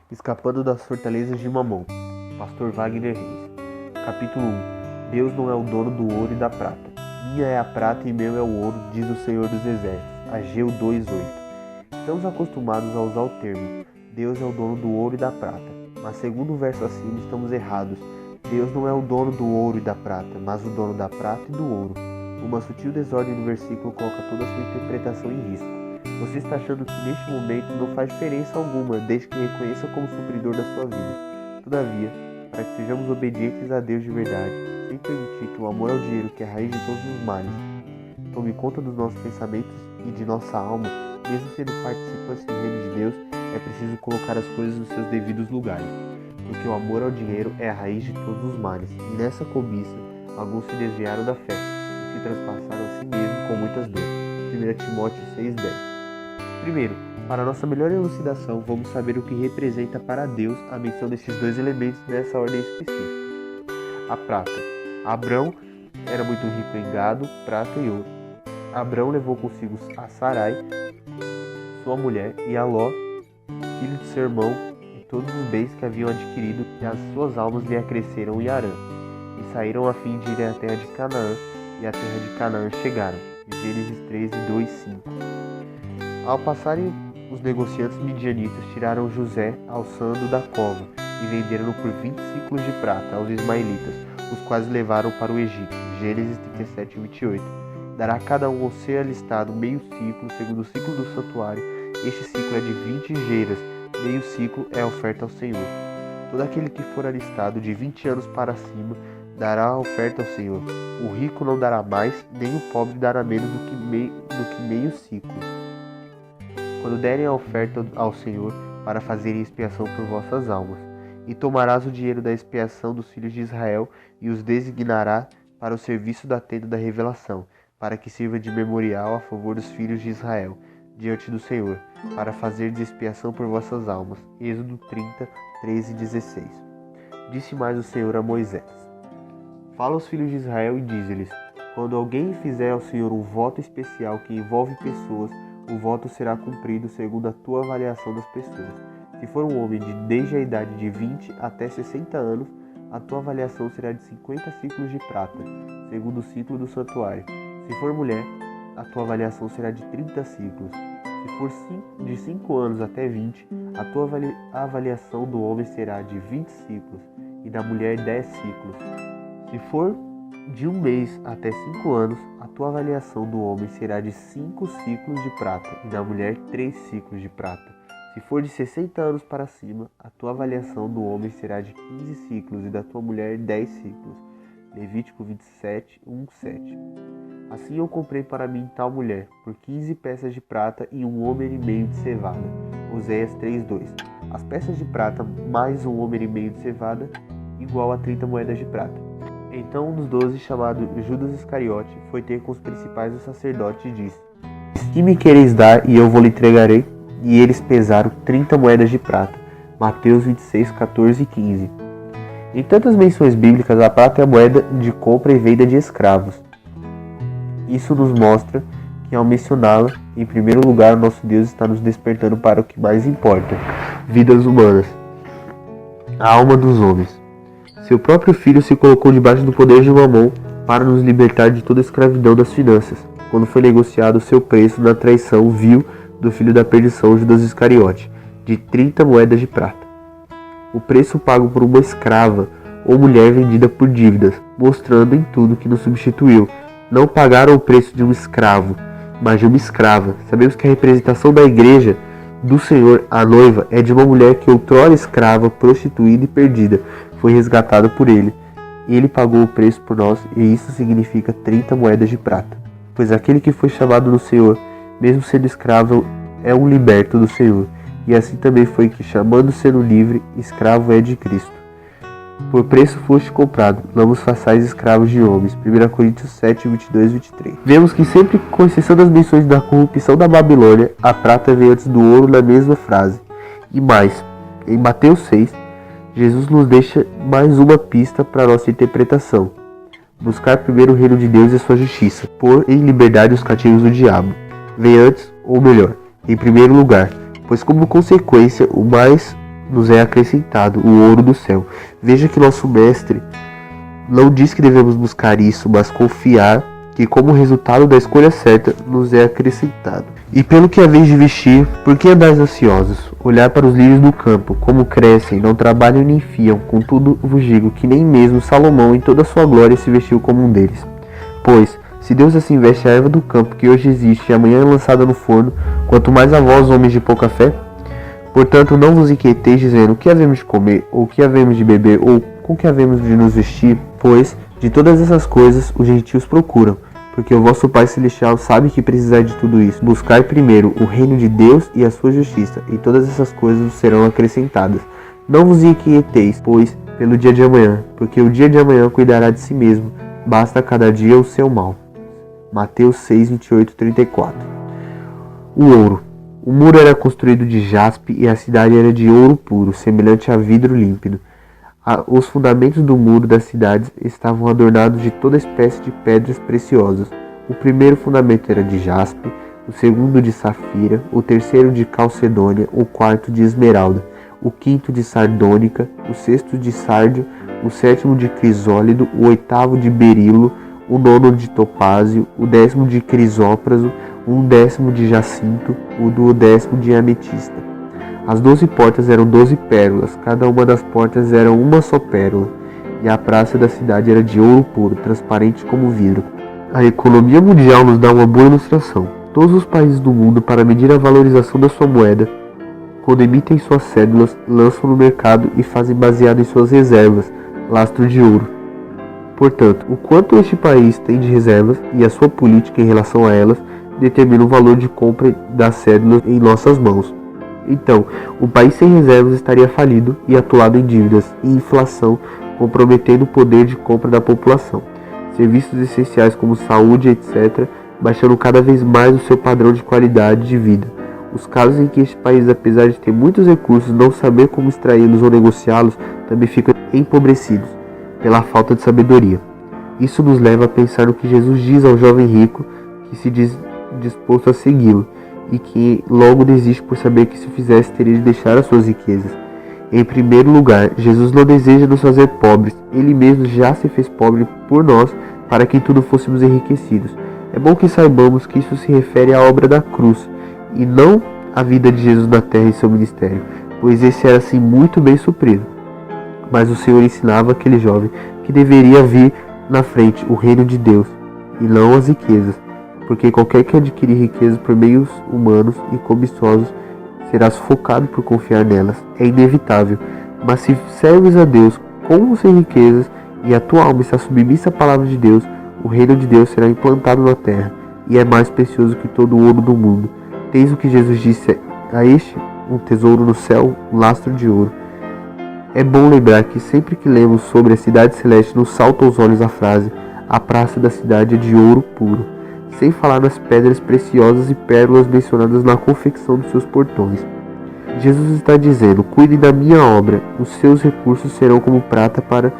Escapando das fortalezas de Mamon. Pastor Wagner Reis. Capítulo 1. Deus não é o dono do ouro e da prata. Minha é a prata e meu é o ouro, diz o Senhor dos Exércitos. Ageu 2:8. Estamos acostumados a usar o termo Deus é o dono do ouro e da prata, mas segundo o verso acima estamos errados. Deus não é o dono do ouro e da prata, mas o dono da prata e do ouro. Uma sutil desordem no versículo coloca toda a sua interpretação em risco. Você está achando que neste momento não faz diferença alguma, desde que reconheça como supridor da sua vida. Todavia, para que sejamos obedientes a Deus de verdade, sem permitir que o amor ao dinheiro, que é a raiz de todos os males, tome conta dos nossos pensamentos e de nossa alma, mesmo sendo participantes do reino de Deus, é preciso colocar as coisas nos seus devidos lugares, porque o amor ao dinheiro é a raiz de todos os males, e nessa cobiça, alguns se desviaram da fé, e se transpassaram a si mesmos com muitas dores. 1 Timóteo 6:10. Primeiro, para nossa melhor elucidação, vamos saber o que representa para Deus a menção desses dois elementos nessa ordem específica. A prata. Abrão era muito rico em gado, prata e ouro. Abrão levou consigo a Sarai, sua mulher, e a Ló, filho de seu irmão, e todos os bens que haviam adquirido, e as suas almas lhe acresceram em Harã. E saíram a fim de irem à terra de Canaã, e à terra de Canaã chegaram. Gênesis 13:2-5. Ao passarem, os negociantes midianitas tiraram José alçando da cova e venderam-no por 20 ciclos de prata aos ismaelitas, os quais levaram para o Egito. Gênesis 37:28. Dará a cada um ao ser alistado meio ciclo, segundo o ciclo do santuário. Este ciclo é de 20 geras, meio ciclo é a oferta ao Senhor. Todo aquele que for alistado de 20 anos para cima dará a oferta ao Senhor. O rico não dará mais, nem o pobre dará menos do que meio ciclo. Quando derem a oferta ao Senhor, para fazerem expiação por vossas almas. E tomarás o dinheiro da expiação dos filhos de Israel, e os designará para o serviço da tenda da revelação, para que sirva de memorial a favor dos filhos de Israel, diante do Senhor, para fazer expiação por vossas almas. Êxodo 30:13-16. Disse mais o Senhor a Moisés: Fala aos filhos de Israel e dize-lhes: Quando alguém fizer ao Senhor um voto especial que envolve pessoas, o voto será cumprido segundo a tua avaliação das pessoas. Se for um homem desde a idade de 20 até 60 anos, a tua avaliação será de 50 ciclos de prata, segundo o ciclo do santuário. Se for mulher, a tua avaliação será de 30 ciclos. Se for de 5 anos até 20, a tua avaliação do homem será de 20 ciclos e da mulher 10 ciclos. Se for de 1 mês até 5 anos, a tua avaliação do homem será de 5 ciclos de prata e da mulher 3 ciclos de prata. Se for de 60 anos para cima, a tua avaliação do homem será de 15 ciclos e da tua mulher 10 ciclos. Levítico 27:1-7. Assim eu comprei para mim tal mulher, por 15 peças de prata e 1 homer e meio de cevada. Oséias 3:2. As peças de prata mais 1 homer e meio de cevada, igual a 30 moedas de prata. Então um dos 12, chamado Judas Iscariote, foi ter com os principais dos sacerdotes e disse: Que me quereis dar, e eu vou lhe entregarei? E eles pesaram 30 moedas de prata. Mateus 26:14-15. Em tantas menções bíblicas, a prata é a moeda de compra e venda de escravos. Isso nos mostra que, ao mencioná-la, em primeiro lugar, o nosso Deus está nos despertando para o que mais importa: vidas humanas, a alma dos homens. Seu próprio filho se colocou debaixo do poder de Mamon para nos libertar de toda a escravidão das finanças, quando foi negociado o seu preço na traição vil do filho da perdição, Judas Iscariote, de 30 moedas de prata. O preço pago por uma escrava ou mulher vendida por dívidas, mostrando em tudo que nos substituiu. Não pagaram o preço de um escravo, mas de uma escrava. Sabemos que a representação da igreja do Senhor, a noiva, é de uma mulher que outrora escrava, prostituída e perdida, foi resgatada por ele. Ele pagou o preço por nós, e isso significa 30 moedas de prata. Pois aquele que foi chamado do Senhor, mesmo sendo escravo, é um liberto do Senhor. E assim também foi que, chamando sendo livre, escravo é de Cristo. Por preço foste comprado, não vos façais escravos de homens. 1 Coríntios 7:22-23. Vemos que sempre, com exceção das menções da corrupção da Babilônia, a prata vem antes do ouro na mesma frase. E mais, em Mateus 6, Jesus nos deixa mais uma pista para nossa interpretação. Buscar primeiro o reino de Deus e a sua justiça, pôr em liberdade os cativos do diabo. Vem antes, ou melhor, em primeiro lugar, pois como consequência, o mais nos é acrescentado, o ouro do céu. Veja que nosso mestre não diz que devemos buscar isso, mas confiar que, como resultado da escolha certa, nos é acrescentado. E pelo que haveis de vestir, por que andais ansiosos? Olhar para os lírios do campo, como crescem, não trabalham nem fiam. Contudo vos digo que nem mesmo Salomão em toda a sua glória se vestiu como um deles. Pois, se Deus assim veste a erva do campo, que hoje existe e amanhã é lançada no forno, quanto mais a vós, homens de pouca fé? Portanto, não vos inquieteis dizendo o que havemos de comer, ou o que havemos de beber, ou com o que havemos de nos vestir, pois de todas essas coisas os gentios procuram, porque o vosso Pai Celestial sabe que precisai de tudo isso. Buscai primeiro o reino de Deus e a sua justiça, e todas essas coisas vos serão acrescentadas. Não vos inquieteis, pois, pelo dia de amanhã, porque o dia de amanhã cuidará de si mesmo, basta a cada dia o seu mal. Mateus 6, 28, 34. O ouro. O muro era construído de jaspe e a cidade era de ouro puro, semelhante a vidro límpido. Os fundamentos do muro das cidades estavam adornados de toda espécie de pedras preciosas. O primeiro fundamento era de jaspe, o segundo de safira, o terceiro de calcedônia, o quarto de esmeralda, o quinto de sardônica, o sexto de sárdio, o sétimo de crisólido, o oitavo de berilo, o nono de topázio, o 10º de crisópraso, o 10º de jacinto, o 10º de ametista. As 12 portas eram 12 pérolas, cada uma das portas era uma só pérola, e a praça da cidade era de ouro puro, transparente como vidro. A economia mundial nos dá uma boa ilustração. Todos os países do mundo, para medir a valorização da sua moeda, quando emitem suas cédulas, lançam no mercado e fazem baseado em suas reservas, lastro de ouro. Portanto, o quanto este país tem de reservas e a sua política em relação a elas determina o valor de compra das cédulas em nossas mãos. Então, um país sem reservas estaria falido e atolado em dívidas e inflação, comprometendo o poder de compra da população. Serviços essenciais como saúde, etc., baixando cada vez mais o seu padrão de qualidade de vida. Os casos em que este país, apesar de ter muitos recursos, não saber como extraí-los ou negociá-los, também ficam empobrecidos pela falta de sabedoria. Isso nos leva a pensar no que Jesus diz ao jovem rico que se diz disposto a segui-lo e que logo desiste por saber que se fizesse teria de deixar as suas riquezas. Em primeiro lugar, Jesus não deseja nos fazer pobres, ele mesmo já se fez pobre por nós para que em tudo fôssemos enriquecidos. É bom que saibamos que isso se refere à obra da cruz e não à vida de Jesus na terra e seu ministério, pois esse era assim muito bem suprido. Mas o Senhor ensinava aquele jovem que deveria vir na frente o reino de Deus e não as riquezas, porque qualquer que adquirir riquezas por meios humanos e cobiçosos será sufocado por confiar nelas. É inevitável, mas se serves a Deus com ou sem riquezas e a tua alma está submissa à palavra de Deus, o reino de Deus será implantado na terra e é mais precioso que todo o ouro do mundo. Tens o que Jesus disse a este, um tesouro no céu, um lastro de ouro. É bom lembrar que sempre que lemos sobre a cidade celeste nos salta aos olhos a frase: a praça da cidade é de ouro puro, sem falar nas pedras preciosas e pérolas mencionadas na confecção dos seus portões. Jesus está dizendo: cuidem da minha obra, os seus recursos serão como prata para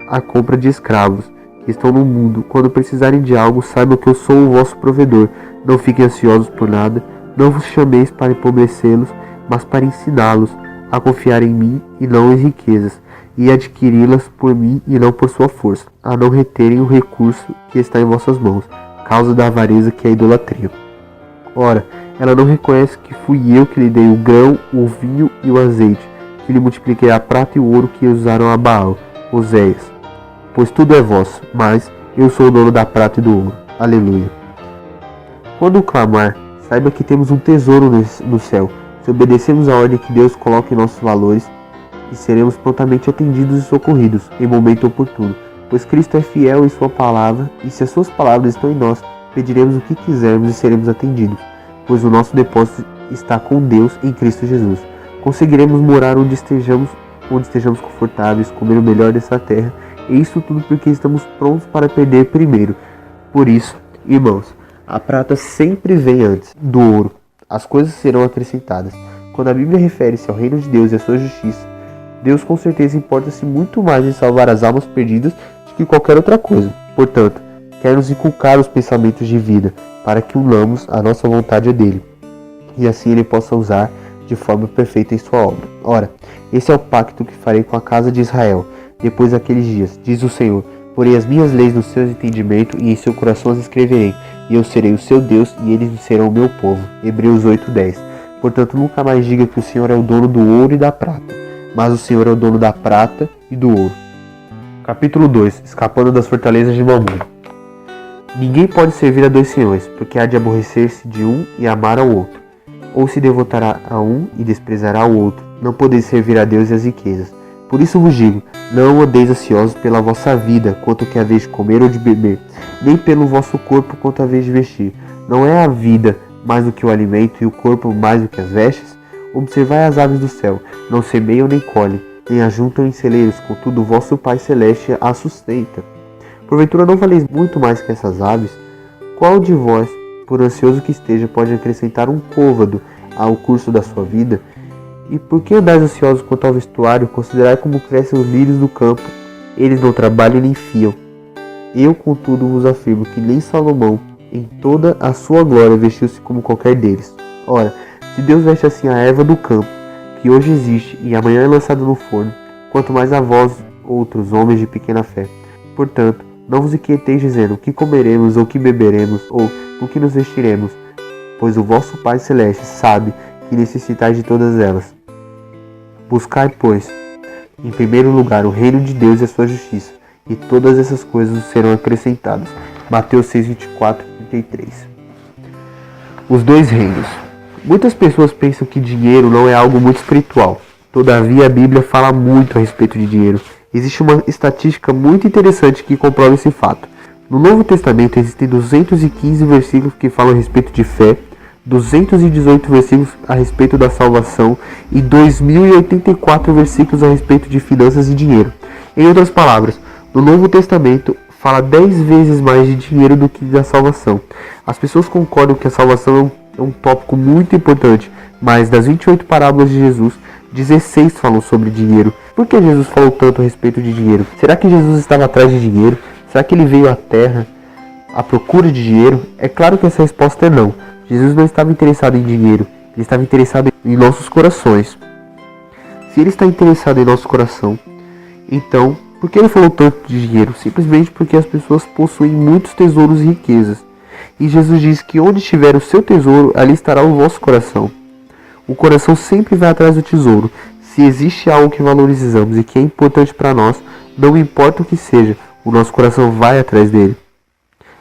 a compra de escravos que estão no mundo. Quando precisarem de algo, saibam que eu sou o vosso provedor. Não fiquem ansiosos por nada, não vos chameis para empobrecê-los, mas para ensiná-los a confiar em mim e não em riquezas, e adquiri-las por mim e não por sua força, a não reterem o recurso que está em vossas mãos, causa da avareza que é a idolatria. Ora, ela não reconhece que fui eu que lhe dei o grão, o vinho e o azeite, que lhe multipliquei a prata e o ouro que usaram a Baal. Oséias. Pois tudo é vosso, mas eu sou o dono da prata e do ouro. Aleluia. Quando clamar, saiba que temos um tesouro no céu. Se obedecemos a ordem que Deus coloca em nossos valores, e seremos prontamente atendidos e socorridos em momento oportuno, pois Cristo é fiel em sua palavra, e se as suas palavras estão em nós, pediremos o que quisermos e seremos atendidos, pois o nosso depósito está com Deus em Cristo Jesus. Conseguiremos morar onde estejamos confortáveis, comer o melhor dessa terra, e isso tudo porque estamos prontos para perder primeiro. Por isso, irmãos, a prata sempre vem antes do ouro. As coisas serão acrescentadas. Quando a Bíblia refere-se ao reino de Deus e à sua justiça, Deus com certeza importa-se muito mais em salvar as almas perdidas do que qualquer outra coisa. Portanto, quer nos inculcar os pensamentos de vida, para que unamos a nossa vontade a dele, e assim ele possa usar de forma perfeita em sua obra. Ora, esse é o pacto que farei com a casa de Israel, depois daqueles dias, diz o Senhor. Porei as minhas leis no seu entendimento e em seu coração as escreverei, e eu serei o seu Deus e eles serão o meu povo. Hebreus 8:10. Portanto, nunca mais diga que o Senhor é o dono do ouro e da prata, mas o Senhor é o dono da prata e do ouro. Capítulo 2. Escapando das fortalezas de Mamom. Ninguém pode servir a dois senhores, porque há de aborrecer-se de um e amar ao outro, ou se devotará a um e desprezará o outro. Não podeis servir a Deus e as riquezas. Por isso vos digo, não andeis ansiosos pela vossa vida, quanto que haveis de comer ou de beber, nem pelo vosso corpo, quanto haveis de vestir. Não é a vida mais do que o alimento, e o corpo mais do que as vestes? Observai as aves do céu, não semeiam nem colhem, nem ajuntam em celeiros, contudo o vosso Pai Celeste as sustenta. Porventura não valeis muito mais que essas aves? Qual de vós, por ansioso que esteja, pode acrescentar um côvado ao curso da sua vida? E por que andais ansiosos quanto ao vestuário? Considerai como crescem os lírios do campo, eles não trabalham nem fiam. Eu, contudo, vos afirmo que nem Salomão, em toda a sua glória, vestiu-se como qualquer deles. Ora, se Deus veste assim a erva do campo, que hoje existe e amanhã é lançada no forno, quanto mais a vós, outros homens de pequena fé. Portanto, não vos inquieteis dizendo, o que comeremos, ou o que beberemos, ou o que nos vestiremos, pois o vosso Pai Celeste sabe que necessitais de todas elas. Buscai, pois, em primeiro lugar o reino de Deus e a sua justiça, e todas essas coisas serão acrescentadas. Mateus 6:24-33. Os dois reinos. Muitas pessoas pensam que dinheiro não é algo muito espiritual. Todavia, a Bíblia fala muito a respeito de dinheiro. Existe uma estatística muito interessante que comprova esse fato. No Novo Testamento existem 215 versículos que falam a respeito de fé, 218 versículos a respeito da salvação e 2084 versículos a respeito de finanças e dinheiro. Em outras palavras, no Novo Testamento fala 10 vezes mais de dinheiro do que da salvação. As pessoas concordam que a salvação é um tópico muito importante, mas das 28 parábolas de Jesus, 16 falam sobre dinheiro. Por que Jesus falou tanto a respeito de dinheiro? Será que Jesus estava atrás de dinheiro? Será que ele veio à Terra à procura de dinheiro? É claro que essa resposta é não. Jesus não estava interessado em dinheiro, ele estava interessado em nossos corações. Se ele está interessado em nosso coração, então, por que ele falou tanto de dinheiro? Simplesmente porque as pessoas possuem muitos tesouros e riquezas. E Jesus diz que onde estiver o seu tesouro, ali estará o vosso coração. O coração sempre vai atrás do tesouro. Se existe algo que valorizamos e que é importante para nós, não importa o que seja, o nosso coração vai atrás dele.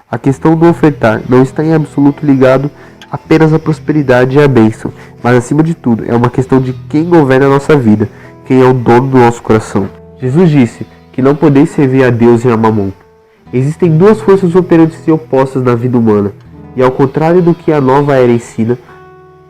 A questão do ofertar não está em absoluto ligado apenas à prosperidade e à bênção, mas acima de tudo é uma questão de quem governa a nossa vida, quem é o dono do nosso coração. Jesus disse que não podeis servir a Deus e a Mamom. Existem duas forças operantes e opostas na vida humana, e ao contrário do que a nova era ensina,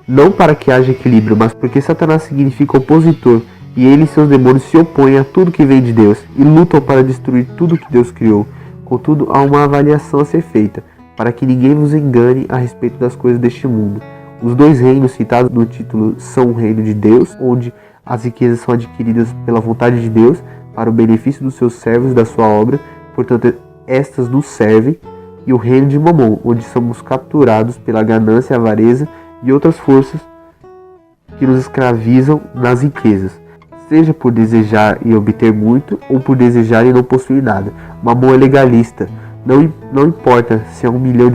não para que haja equilíbrio, mas porque Satanás significa opositor, e ele e seus demônios se opõem a tudo que vem de Deus, e lutam para destruir tudo que Deus criou. Contudo, há uma avaliação a ser feita, para que ninguém vos engane a respeito das coisas deste mundo. Os dois reinos citados no título são o reino de Deus, onde as riquezas são adquiridas pela vontade de Deus, para o benefício dos seus servos e da sua obra, portanto estas nos servem, e o reino de Mamom, onde somos capturados pela ganância, avareza e outras forças que nos escravizam nas riquezas, seja por desejar e obter muito, ou por desejar e não possuir nada. Mamom é legalista. Não importa se é $1 milhão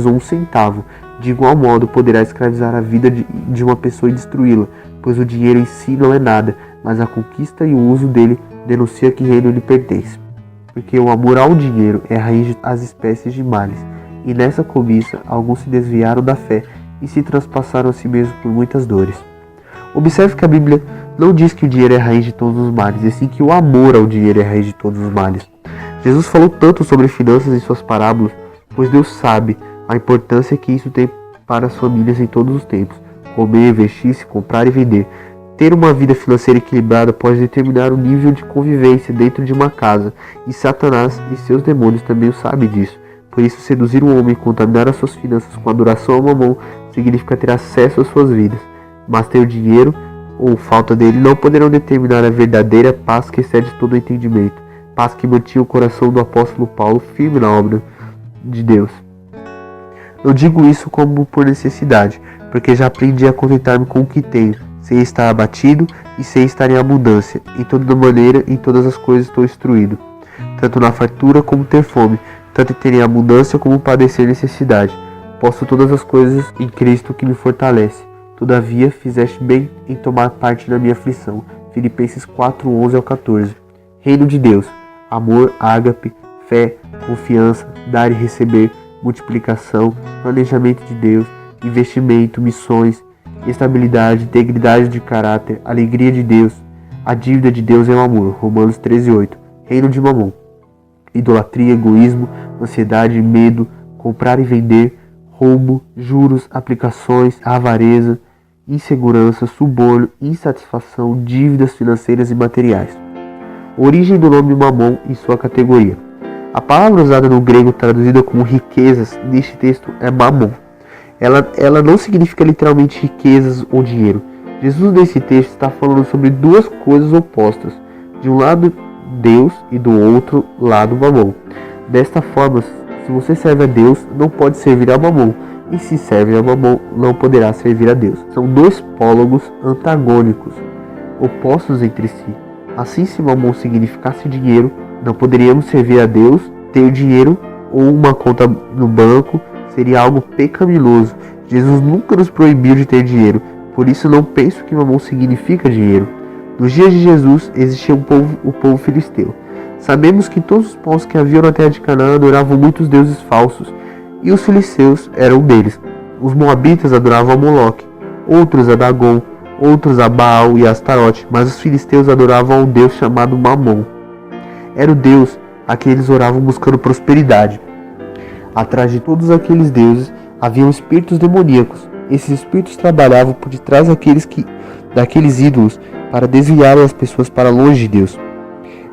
ou 1 centavo, de igual modo poderá escravizar a vida de uma pessoa e destruí-la, pois o dinheiro em si não é nada, mas a conquista e o uso dele denuncia que reino lhe pertence. Porque o amor ao dinheiro é a raiz das espécies de males, e nessa cobiça alguns se desviaram da fé e se transpassaram a si mesmos por muitas dores. Observe que a Bíblia não diz que o dinheiro é a raiz de todos os males, e sim que o amor ao dinheiro é a raiz de todos os males. Jesus falou tanto sobre finanças em suas parábolas, pois Deus sabe a importância que isso tem para as famílias em todos os tempos. Comer, vestir-se, comprar e vender. Ter uma vida financeira equilibrada pode determinar o nível de convivência dentro de uma casa, e Satanás e seus demônios também o sabem disso. Por isso, seduzir um homem e contaminar as suas finanças com adoração ao Mamom significa ter acesso às suas vidas. Mas ter dinheiro ou falta dele não poderão determinar a verdadeira paz que excede todo o entendimento. Paz que mantinha o coração do apóstolo Paulo firme na obra de Deus. Eu digo isso como por necessidade, porque já aprendi a contentar-me com o que tenho, sem estar abatido e sem estar em abundância. Em toda maneira, em todas as coisas estou instruído, tanto na fartura como ter fome, tanto em ter em abundância como padecer necessidade. Posso todas as coisas em Cristo que me fortalece. Todavia, fizeste bem em tomar parte na minha aflição. Filipenses 4, 11 ao 14. Reino de Deus: amor, ágape, fé, confiança, dar e receber, multiplicação, planejamento de Deus, investimento, missões, estabilidade, integridade de caráter, alegria de Deus. A dívida de Deus é o amor. Romanos 13, 8. Reino de Mamon: idolatria, egoísmo, ansiedade, medo, comprar e vender, roubo, juros, aplicações, avareza, insegurança, suborno, insatisfação, dívidas financeiras e materiais. Origem do nome Mamon e sua categoria. A palavra usada no grego traduzida como riquezas neste texto é Mamon. Ela não significa literalmente riquezas ou dinheiro. Jesus nesse texto está falando sobre duas coisas opostas. De um lado Deus e do outro lado Mamon. Desta forma, se você serve a Deus, não pode servir a Mamon, e se serve a Mamon, não poderá servir a Deus. São dois pólogos antagônicos, opostos entre si. Assim, se Mamon significasse dinheiro, não poderíamos servir a Deus. Ter dinheiro ou uma conta no banco seria algo pecaminoso. Jesus nunca nos proibiu de ter dinheiro, por isso não penso que Mamon significa dinheiro. Nos dias de Jesus existia o povo filisteu. Sabemos que todos os povos que haviam na terra de Canaã adoravam muitos deuses falsos, e os filisteus eram um deles. Os moabitas adoravam a Moloque, outros a Dagon, outros a Baal e a Astarote, mas os filisteus adoravam a um deus chamado Mamon. Era o deus a quem eles oravam buscando prosperidade. Atrás de todos aqueles deuses haviam espíritos demoníacos. Esses espíritos trabalhavam por detrás daqueles ídolos para desviarem as pessoas para longe de Deus.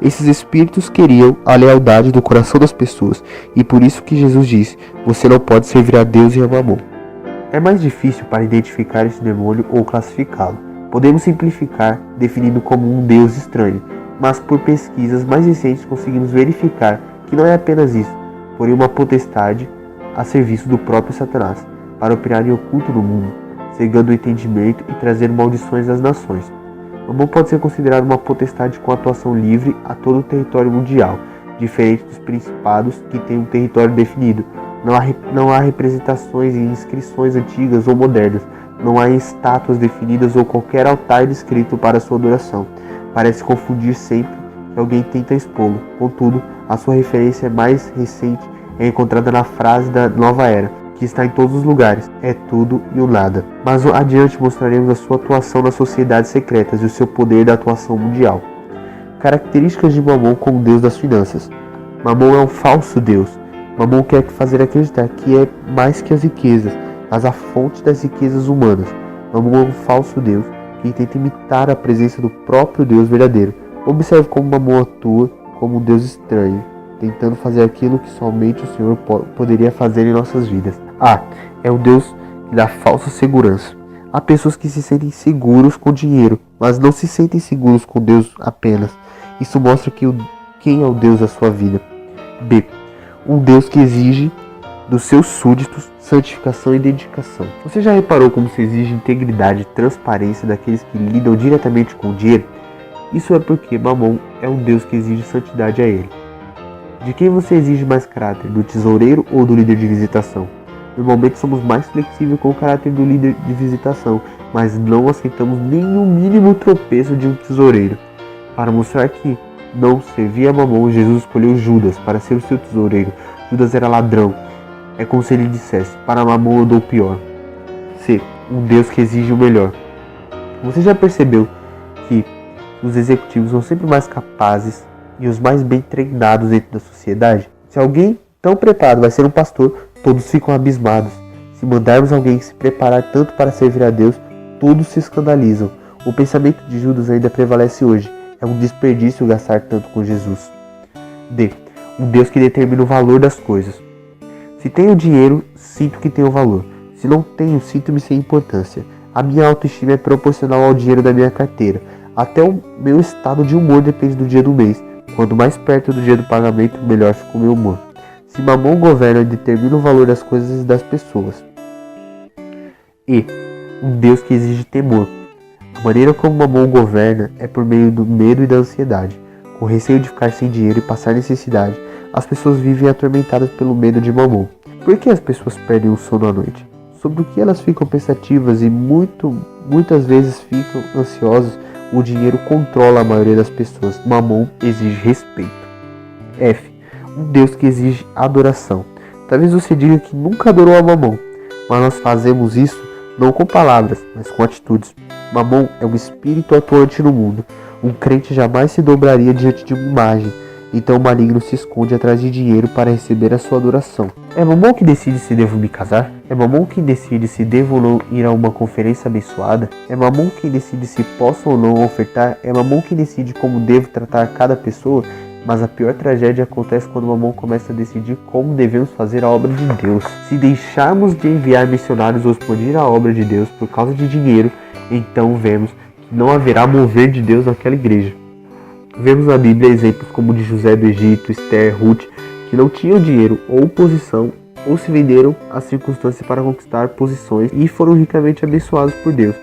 Esses espíritos queriam a lealdade do coração das pessoas, e por isso que Jesus disse: você não pode servir a Deus e a Mamon. É mais difícil para identificar esse demônio ou classificá-lo. Podemos simplificar definindo como um Deus estranho, mas por pesquisas mais recentes conseguimos verificar que não é apenas isso, porém uma potestade a serviço do próprio Satanás, para operar em oculto no mundo, cegando o entendimento e trazer maldições às nações. Mamon pode ser considerado uma potestade com atuação livre a todo o território mundial, diferente dos principados que têm um território definido. Não há representações em inscrições antigas ou modernas, não há estátuas definidas ou qualquer altar descrito para sua adoração. Parece confundir sempre que alguém tenta expô-lo. Contudo, a sua referência mais recente é encontrada na frase da Nova Era, que está em todos os lugares: é tudo e o nada. Mas adiante mostraremos a sua atuação nas sociedades secretas e o seu poder da atuação mundial. Características de Mamon como Deus das finanças. Mamon é um falso Deus. Mamon quer fazer acreditar que é mais que as riquezas, mas a fonte das riquezas humanas. Mamon é um falso Deus que tenta imitar a presença do próprio Deus verdadeiro. Observe como Mamon atua como um Deus estranho, tentando fazer aquilo que somente o Senhor poderia fazer em nossas vidas. É o Deus que dá falsa segurança. Há pessoas que se sentem seguros com dinheiro, mas não se sentem seguros com Deus apenas. Isso mostra quem é o Deus da sua vida. B. Um Deus que exige dos seus súditos santificação e dedicação. Você já reparou como se exige integridade e transparência daqueles que lidam diretamente com o dinheiro? Isso é porque Mamon é um Deus que exige santidade a ele. De quem você exige mais caráter, do tesoureiro ou do líder de visitação? Normalmente somos mais flexíveis com o caráter do líder de visitação, mas não aceitamos nenhum mínimo tropeço de um tesoureiro. Para mostrar que não servia a Mamon, Jesus escolheu Judas para ser o seu tesoureiro. Judas era ladrão. É como se ele dissesse: para Mamon eu dou o pior. C. Um Deus que exige o melhor. Você já percebeu que os executivos são sempre mais capazes e os mais bem treinados dentro da sociedade? Se alguém tão preparado vai ser um pastor, todos ficam abismados. Se mandarmos alguém se preparar tanto para servir a Deus, todos se escandalizam. O pensamento de Judas ainda prevalece hoje. É um desperdício gastar tanto com Jesus. D. Um Deus que determina o valor das coisas. Se tenho dinheiro, sinto que tenho valor. Se não tenho, sinto-me sem importância. A minha autoestima é proporcional ao dinheiro da minha carteira. Até o meu estado de humor depende do dia do mês. Quanto mais perto do dia do pagamento, melhor fica o meu humor. Se Mamon governa, determina o valor das coisas e das pessoas. E. Um Deus que exige temor. A maneira como Mamon governa é por meio do medo e da ansiedade. Com receio de ficar sem dinheiro e passar necessidade, as pessoas vivem atormentadas pelo medo de Mamon. Por que as pessoas perdem o sono à noite? Sobre o que elas ficam pensativas e muitas vezes ficam ansiosas? O dinheiro controla a maioria das pessoas. Mamon exige respeito. F. Um Deus que exige adoração. Talvez você diga que nunca adorou a Mamon, mas nós fazemos isso não com palavras, mas com atitudes. Mamon é um espírito atuante no mundo. Um crente jamais se dobraria diante de uma imagem. Então o maligno se esconde atrás de dinheiro para receber a sua adoração. É Mamon que decide se devo me casar? É Mamon quem decide se devo ou não ir a uma conferência abençoada? É Mamon quem decide se posso ou não ofertar? É Mamon quem decide como devo tratar cada pessoa? Mas a pior tragédia acontece quando Mamon começa a decidir como devemos fazer a obra de Deus. Se deixarmos de enviar missionários ou expandir a obra de Deus por causa de dinheiro, então vemos que não haverá mover de Deus naquela igreja. Vemos na Bíblia exemplos como o de José do Egito, Esther, Ruth, que não tinham dinheiro ou posição, ou se venderam às circunstâncias para conquistar posições e foram ricamente abençoados por Deus,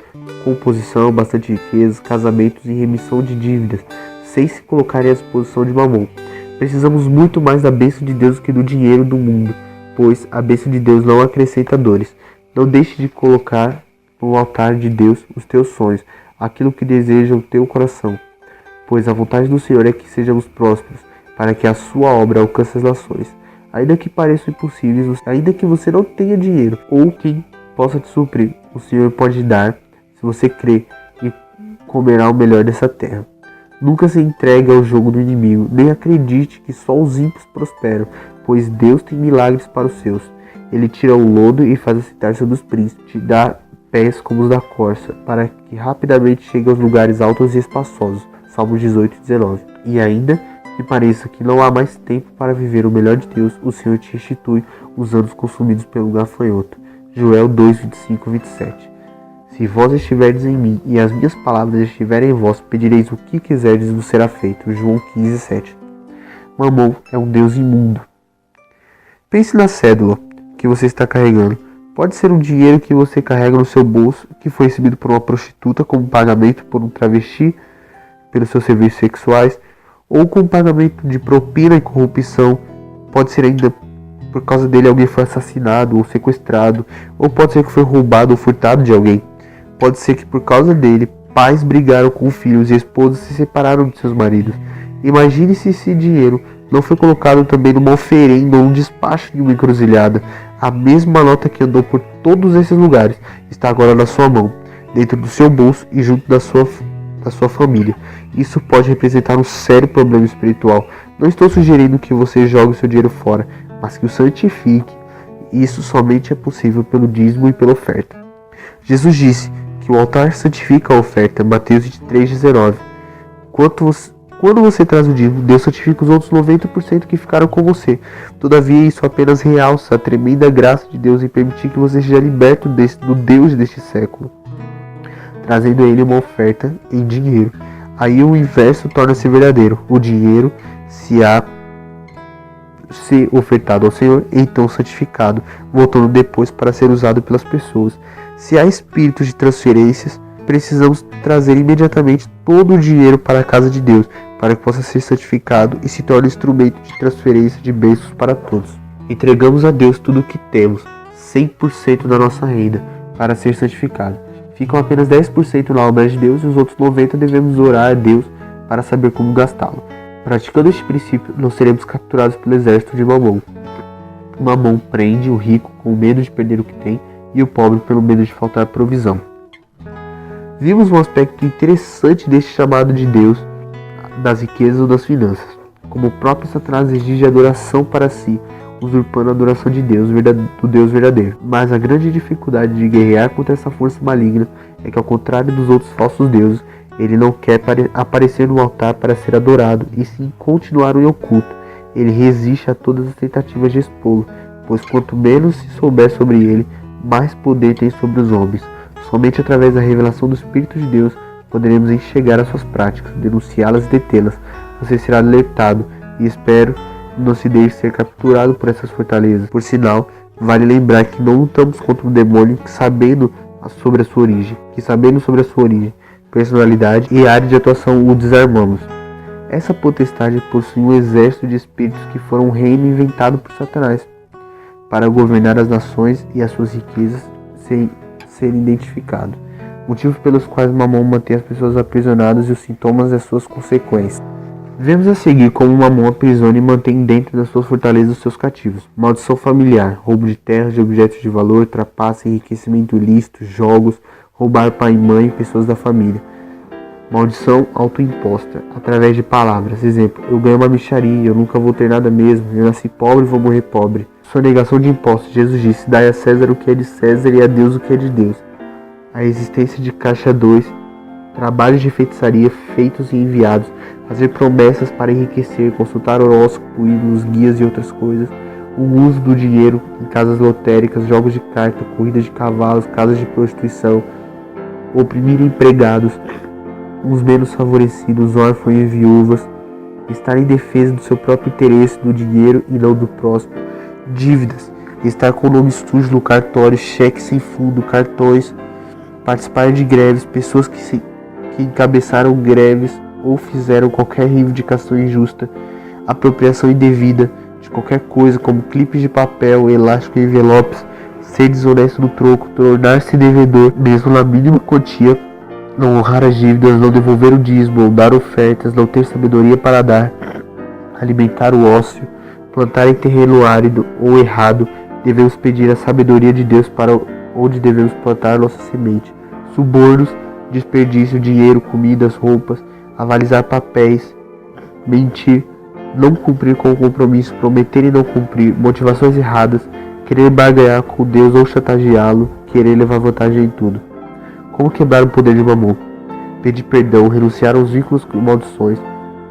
com posição, bastante riqueza, casamentos e remissão de dívidas, sem se colocarem à disposição de Mamon. Precisamos muito mais da bênção de Deus do que do dinheiro do mundo, pois a bênção de Deus não acrescenta dores. Não deixe de colocar no altar de Deus os teus sonhos, aquilo que deseja o teu coração, pois a vontade do Senhor é que sejamos prósperos, para que a sua obra alcance as nações. Ainda que pareçam impossíveis, ainda que você não tenha dinheiro ou quem possa te suprir, o Senhor pode dar, se você crê, e comerá o melhor dessa terra. Nunca se entregue ao jogo do inimigo, nem acredite que só os ímpios prosperam, pois Deus tem milagres para os seus. Ele tira o lodo e faz assentar-se dos príncipes, te dá pés como os da corça, para que rapidamente chegue aos lugares altos e espaçosos. Salmos 18 e 19. E ainda que pareça que não há mais tempo para viver o melhor de Deus, o Senhor te restitui os anos consumidos pelo gafanhoto. Joel 2, 25 e 27. Se vós estiverdes em mim e as minhas palavras estiverem em vós, pedireis o que quiserdes e vos será feito. João 15, 7. Mamon é um Deus imundo. Pense na cédula que você está carregando. Pode ser um dinheiro que você carrega no seu bolso, que foi recebido por uma prostituta como pagamento por um travesti, pelos seus serviços sexuais, ou com pagamento de propina e corrupção. Pode ser ainda por causa dele alguém foi assassinado ou sequestrado, ou pode ser que foi roubado ou furtado de alguém. Pode ser que por causa dele pais brigaram com filhos e esposas se separaram de seus maridos. Imagine se esse dinheiro não foi colocado também numa oferenda ou um despacho de uma encruzilhada. A mesma nota que andou por todos esses lugares está agora na sua mão, dentro do seu bolso e junto da sua família. Isso pode representar um sério problema espiritual. Não estou sugerindo que você jogue o seu dinheiro fora, mas que o santifique. Isso somente é possível pelo dízimo e pela oferta. Jesus disse que o altar santifica a oferta, Mateus 23, 19. Quando você traz o dízimo, Deus santifica os outros 90% que ficaram com você. Todavia, isso apenas realça a tremenda graça de Deus em permitir que você seja liberto do Deus deste século, trazendo a ele uma oferta em dinheiro. Aí o inverso torna-se verdadeiro. O dinheiro se ofertado ao Senhor, então santificado, voltando depois para ser usado pelas pessoas. Se há espíritos de transferências, precisamos trazer imediatamente todo o dinheiro para a casa de Deus, para que possa ser santificado e se torne instrumento de transferência de bênçãos para todos. Entregamos a Deus tudo o que temos, 100% da nossa renda, para ser santificado. Ficam apenas 10% na obra de Deus e os outros 90% devemos orar a Deus para saber como gastá-lo. Praticando este princípio, não seremos capturados pelo exército de Mamon. Mamon prende o rico com medo de perder o que tem e o pobre pelo medo de faltar provisão. Vimos um aspecto interessante deste chamado de Deus das riquezas ou das finanças, como o próprio Satanás exige adoração para si, usurpando a adoração de Deus, do Deus verdadeiro. Mas a grande dificuldade de guerrear contra essa força maligna é que, ao contrário dos outros falsos deuses, ele não quer aparecer no altar para ser adorado, e sim continuar em oculto. Ele resiste a todas as tentativas de expô-lo, pois quanto menos se souber sobre ele, mais poder tem sobre os homens. Somente através da revelação do Espírito de Deus poderemos enxergar as suas práticas, denunciá-las e detê-las. Você será alertado e espero não se deixe ser capturado por essas fortalezas. Por sinal, vale lembrar que não lutamos contra um demônio que sabendo sobre a sua origem. personalidade e área de atuação o desarmamos. Essa potestade possui um exército de espíritos que foram um reino inventado por Satanás para governar as nações e as suas riquezas sem ser identificado. Motivos pelos quais Mamon mantém as pessoas aprisionadas e os sintomas das suas consequências. Vemos a seguir como Mamon aprisiona e mantém dentro das suas fortalezas os seus cativos. Maldição familiar, roubo de terras, de objetos de valor, trapaça, enriquecimento ilícito, jogos, roubar pai e mãe e pessoas da família. Maldição autoimposta, através de palavras. Exemplo, eu ganho uma mixaria, eu nunca vou ter nada mesmo, eu nasci pobre e vou morrer pobre. Sonegação de impostos, Jesus disse, dai a César o que é de César e a Deus o que é de Deus. A existência de caixa 2, trabalhos de feitiçaria feitos e enviados, fazer promessas para enriquecer, consultar horóscopo, ídolos, guias e outras coisas, o uso do dinheiro em casas lotéricas, jogos de carta, corridas de cavalos, casas de prostituição, oprimir empregados, os menos favorecidos, órfãos e viúvas, estar em defesa do seu próprio interesse, do dinheiro e não do próximo, dívidas, estar com o nome sujo no cartório, cheques sem fundo, cartões, participar de greves, pessoas que encabeçaram greves ou fizeram qualquer reivindicação injusta, apropriação indevida de qualquer coisa, como clipes de papel, elástico e envelopes, ser desonesto no troco, tornar-se devedor, mesmo na mínima quantia, não honrar as dívidas, não devolver o dízimo, ou dar ofertas, não ter sabedoria para dar, alimentar o ócio, plantar em terreno árido ou errado, devemos pedir a sabedoria de Deus para onde devemos plantar nossa semente. Subornos, desperdício, dinheiro, comidas, roupas, avalizar papéis, mentir, não cumprir com o compromisso, prometer e não cumprir, motivações erradas, querer barganhar com Deus ou chantageá-lo, querer levar vantagem em tudo. Como quebrar o poder de Mamon? Pedir perdão, renunciar aos vínculos com maldições,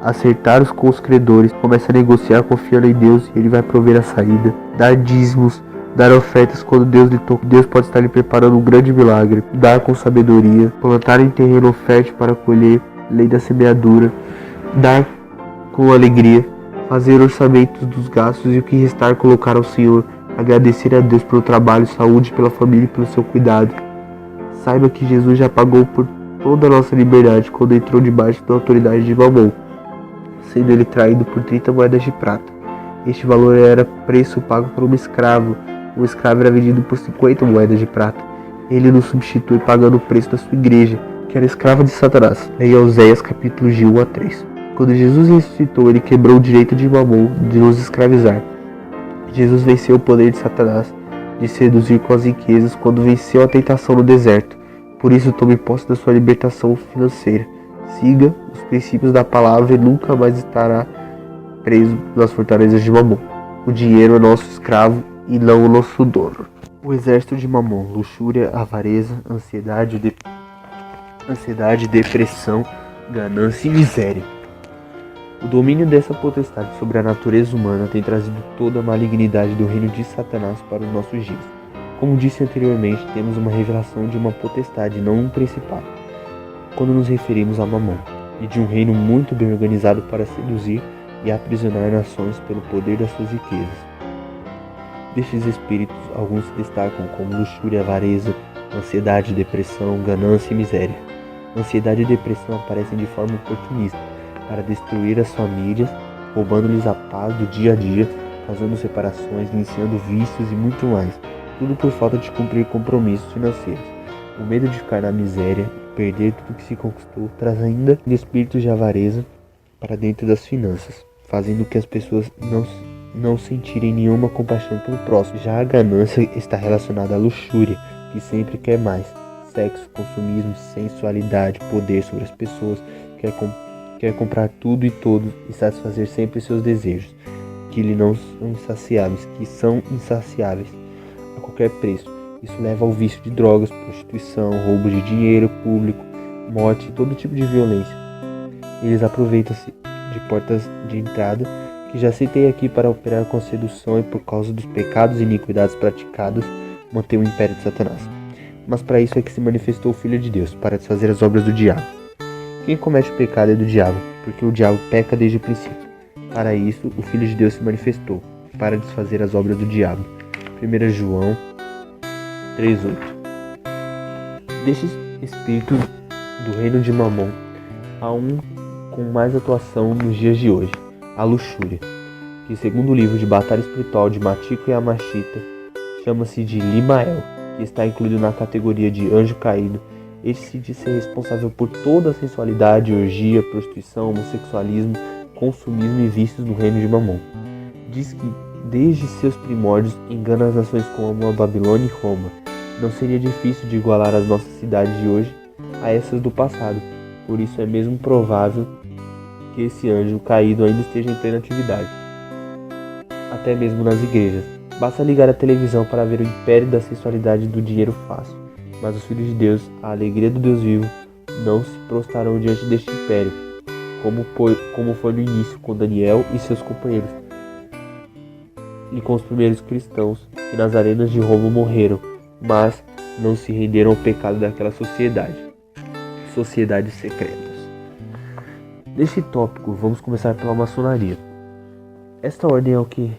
acertar com os credores, começa a negociar confiando em Deus e Ele vai prover a saída, dar dízimos, dar ofertas quando Deus lhe toca. Deus pode estar lhe preparando um grande milagre, dar com sabedoria, plantar em terreno fértil para colher, lei da semeadura, dar com alegria, fazer orçamentos dos gastos e o que restar colocar ao Senhor, agradecer a Deus pelo trabalho, saúde, pela família e pelo seu cuidado. Saiba que Jesus já pagou por toda a nossa liberdade quando entrou debaixo da autoridade de Mamon, sendo ele traído por 30 moedas de prata. Este valor era preço pago por um escravo. O escravo era vendido por 50 moedas de prata. Ele nos substitui pagando o preço da sua igreja, que era escrava de Satanás. Leia Oséias capítulos de 1 a 3. Quando Jesus ressuscitou, ele quebrou o direito de Mamon de nos escravizar. Jesus venceu o poder de Satanás de seduzir com as riquezas quando venceu a tentação no deserto. Por isso, tome posse da sua libertação financeira. Siga os princípios da palavra e nunca mais estará preso nas fortalezas de Mamon. O dinheiro é nosso escravo e não o nosso dono. O exército de Mamon: luxúria, avareza, ansiedade, depressão, ganância e miséria. O domínio dessa potestade sobre a natureza humana tem trazido toda a malignidade do reino de Satanás para os nossos dias. Como disse anteriormente, temos uma revelação de uma potestade, não um principado, quando nos referimos a Mamon, e de um reino muito bem organizado para seduzir e aprisionar nações pelo poder das suas riquezas. Destes espíritos, alguns se destacam como luxúria, avareza, ansiedade, depressão, ganância e miséria. Ansiedade e depressão aparecem de forma oportunista, para destruir as famílias, roubando-lhes a paz do dia a dia, causando separações, iniciando vícios e muito mais, tudo por falta de cumprir compromissos financeiros. O medo de ficar na miséria e perder tudo que se conquistou traz ainda espíritos de avareza para dentro das finanças, fazendo que as pessoas não sentirem nenhuma compaixão pelo próximo. Já a ganância está relacionada à luxúria, que sempre quer mais, sexo, consumismo, sensualidade, poder sobre as pessoas, quer comprar tudo e todos e satisfazer sempre seus desejos, que lhe não são insaciáveis, a qualquer preço. Isso leva ao vício de drogas, prostituição, roubo de dinheiro público, morte e todo tipo de violência. Eles aproveitam-se de portas de entrada que já citei aqui para operar com sedução e por causa dos pecados e iniquidades praticados, manter o império de Satanás. Mas para isso é que se manifestou o Filho de Deus, para desfazer as obras do diabo. Quem comete o pecado é do diabo, porque o diabo peca desde o princípio. Para isso, o Filho de Deus se manifestou, para desfazer as obras do diabo. 1 João 3,8. Destes espíritos do reino de Mamon a um com mais atuação nos dias de hoje, a luxúria, que segundo o livro de Batalha Espiritual de Matiko Yamashita, chama-se de Limael, que está incluído na categoria de anjo caído. Este se diz ser responsável por toda a sensualidade, orgia, prostituição, homossexualismo, consumismo e vícios no reino de Mamon. Diz que desde seus primórdios engana as nações como a Babilônia e Roma. Não seria difícil de igualar as nossas cidades de hoje a essas do passado, por isso é mesmo provável que esse anjo caído ainda esteja em plena atividade, até mesmo nas igrejas. Basta ligar a televisão para ver o império da sensualidade do dinheiro fácil, mas os filhos de Deus, a alegria do Deus vivo, não se prostrarão diante deste império, como foi no início com Daniel e seus companheiros, e com os primeiros cristãos que nas arenas de Roma morreram, mas não se renderam ao pecado daquela sociedades secretas. Neste tópico, vamos começar pela maçonaria. Esta ordem, é o que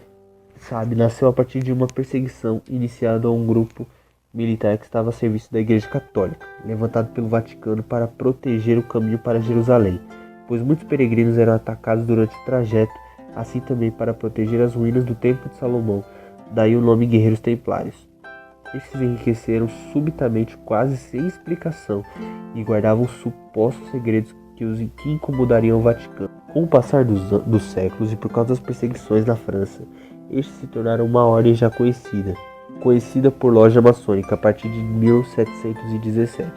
sabe, nasceu a partir de uma perseguição iniciada a um grupo militar que estava a serviço da Igreja Católica, levantado pelo Vaticano para proteger o caminho para Jerusalém, pois muitos peregrinos eram atacados durante o trajeto, assim também para proteger as ruínas do Templo de Salomão, daí o nome Guerreiros Templários. Estes enriqueceram subitamente, quase sem explicação, e guardavam supostos segredos que incomodariam o Vaticano. Com o passar dos séculos e por causa das perseguições na França, estes se tornaram uma ordem já conhecida por loja maçônica a partir de 1717.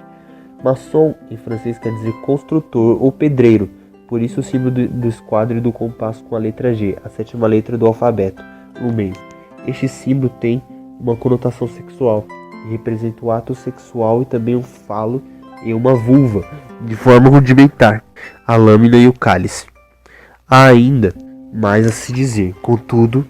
Maçom em francês quer dizer construtor ou pedreiro, por isso o símbolo do esquadro e do compasso com a letra G, a sétima letra do alfabeto, no meio. Este símbolo tem uma conotação sexual, e representa o ato sexual e também um falo e uma vulva, de forma rudimentar, a lâmina e o cálice. Há ainda mais a se dizer, contudo,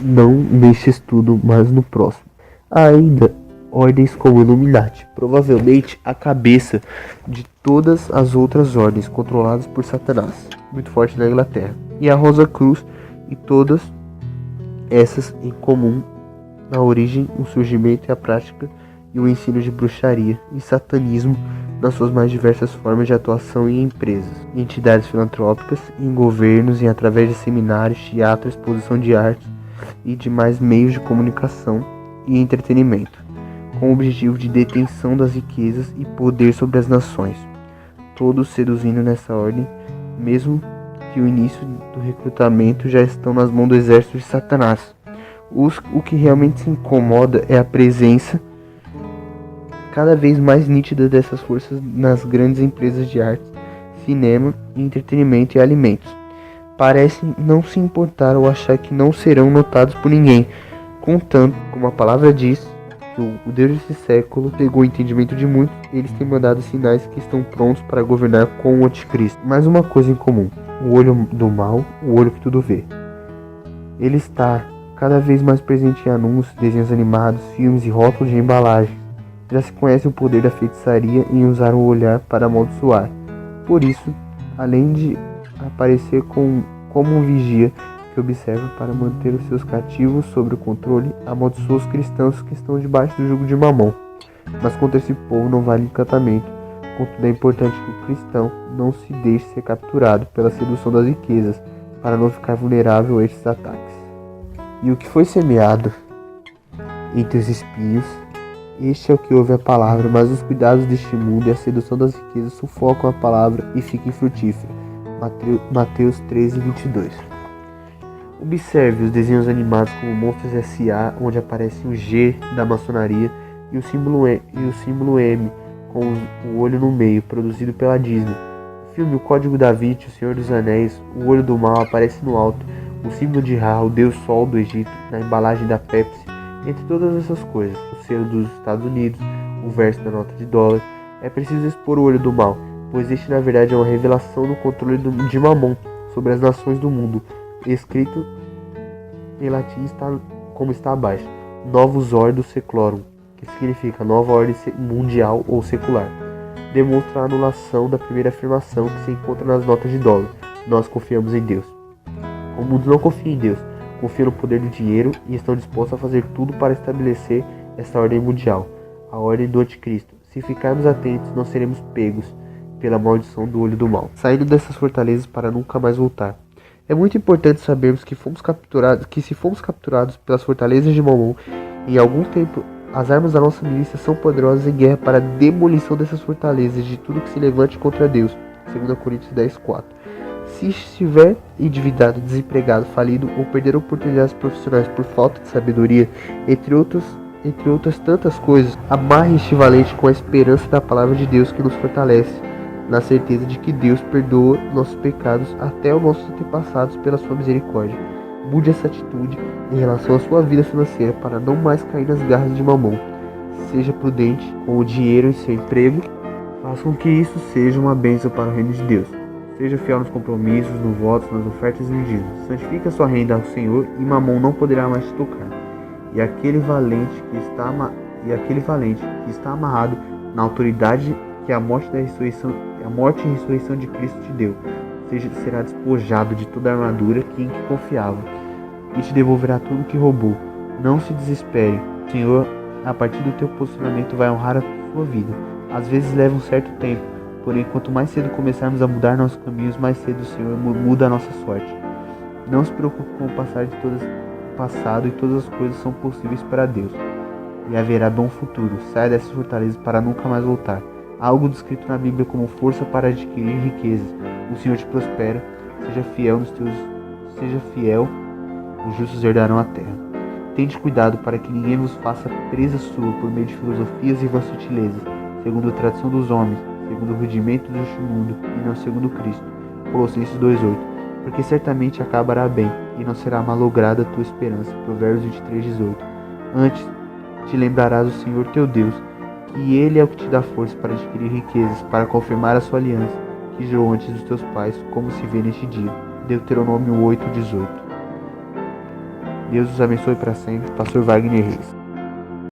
não neste estudo, mas no próximo. Há ainda ordens como Illuminati, provavelmente a cabeça de todas as outras ordens controladas por Satanás, muito forte na Inglaterra, e a Rosa Cruz, e todas essas em comum na origem, o surgimento e a prática e o ensino de bruxaria e satanismo nas suas mais diversas formas de atuação em empresas, em entidades filantrópicas, em governos e através de seminários, teatro, exposição de arte e demais meios de comunicação e entretenimento, com o objetivo de detenção das riquezas e poder sobre as nações, todos seduzindo nessa ordem, mesmo que o início do recrutamento já estão nas mãos do exército de Satanás. O que realmente se incomoda é a presença cada vez mais nítida dessas forças nas grandes empresas de arte, cinema, entretenimento e alimentos. Parecem não se importar ou achar que não serão notados por ninguém, contanto, como a palavra diz, que o Deus desse século pegou o entendimento de muitos, eles têm mandado sinais que estão prontos para governar com o anticristo. Mais uma coisa em comum, o olho do mal, o olho que tudo vê. Ele está cada vez mais presente em anúncios, desenhos animados, filmes e rótulos de embalagem. Já se conhece o poder da feitiçaria em usar o olhar para amaldiçoar. Por isso, além de aparecer como um vigia que observa para manter os seus cativos sob o controle, amaldiçoa os cristãos que estão debaixo do jugo de Mamon. Mas contra esse povo não vale encantamento. Contudo, é importante que o cristão não se deixe ser capturado pela sedução das riquezas, para não ficar vulnerável a estes ataques. E o que foi semeado entre os espinhos, este é o que ouve a palavra, mas os cuidados deste mundo e a sedução das riquezas sufocam a palavra e fica infrutífera. Mateus 13, 22. Observe os desenhos animados como Monstros S.A., onde aparece o G da maçonaria e o símbolo M com o olho no meio, produzido pela Disney. O filme O Código da Vinci, O Senhor dos Anéis, o olho do mal aparece no alto, o símbolo de Ra, o Deus Sol do Egito, na embalagem da Pepsi, entre todas essas coisas, o selo dos Estados Unidos, o verso da nota de dólar. É preciso expor o olho do mal, pois este na verdade é uma revelação do controle de Mamon sobre as nações do mundo, escrito em latim como está abaixo, Novus Ordo Seclorum, que significa nova ordem mundial ou secular. Demonstra a anulação da primeira afirmação que se encontra nas notas de dólar. Nós confiamos em Deus. O mundo não confia em Deus, confia no poder do dinheiro e estão dispostos a fazer tudo para estabelecer essa ordem mundial, a ordem do anticristo. Se ficarmos atentos, não seremos pegos. pela maldição do olho do mal, saindo dessas fortalezas para nunca mais voltar. É muito importante sabermos que se fomos capturados pelas fortalezas de Mamon, em algum tempo as armas da nossa milícia são poderosas em guerra para a demolição dessas fortalezas de tudo que se levante contra Deus. 2 Coríntios 10:4. Se estiver endividado, desempregado, falido ou perder oportunidades profissionais por falta de sabedoria, entre outras tantas coisas, amarre este valente com a esperança da palavra de Deus que nos fortalece, na certeza de que Deus perdoa nossos pecados até os nossos antepassados pela sua misericórdia. Mude essa atitude em relação à sua vida financeira para não mais cair nas garras de Mamon. Seja prudente com o dinheiro em seu emprego. Faça com que isso seja uma bênção para o reino de Deus. Seja fiel nos compromissos, nos votos, nas ofertas e nos dízimos. Santifique a sua renda ao Senhor e Mamon não poderá mais te tocar. E aquele valente que está amarrado na autoridade que a morte e ressurreição de Cristo te deu, será despojado de toda a armadura em que confiava, e te devolverá tudo que roubou. Não se desespere. O Senhor, a partir do teu posicionamento, vai honrar a sua vida. Às vezes leva um certo tempo, porém, quanto mais cedo começarmos a mudar nossos caminhos, mais cedo o Senhor muda a nossa sorte. Não se preocupe com o passado e todas as coisas são possíveis para Deus, e haverá bom futuro. Saia dessas fortalezas para nunca mais voltar. Há algo descrito na Bíblia como força para adquirir riquezas. O Senhor te prospera. Seja fiel, os justos herdarão a terra. Tente cuidado para que ninguém vos faça presa sua por meio de filosofias e vãs sutilezas, segundo a tradição dos homens, segundo o rudimento deste mundo, e não segundo Cristo. Colossenses 2:8. Porque certamente acabará bem, e não será malograda a tua esperança. Provérbios 23:18. Antes, te lembrarás do Senhor teu Deus, que Ele é o que te dá força para adquirir riquezas, para confirmar a sua aliança, que jurou antes dos teus pais, como se vê neste dia. Deuteronômio 8:18. Deus os abençoe para sempre. Pastor Wagner Reis.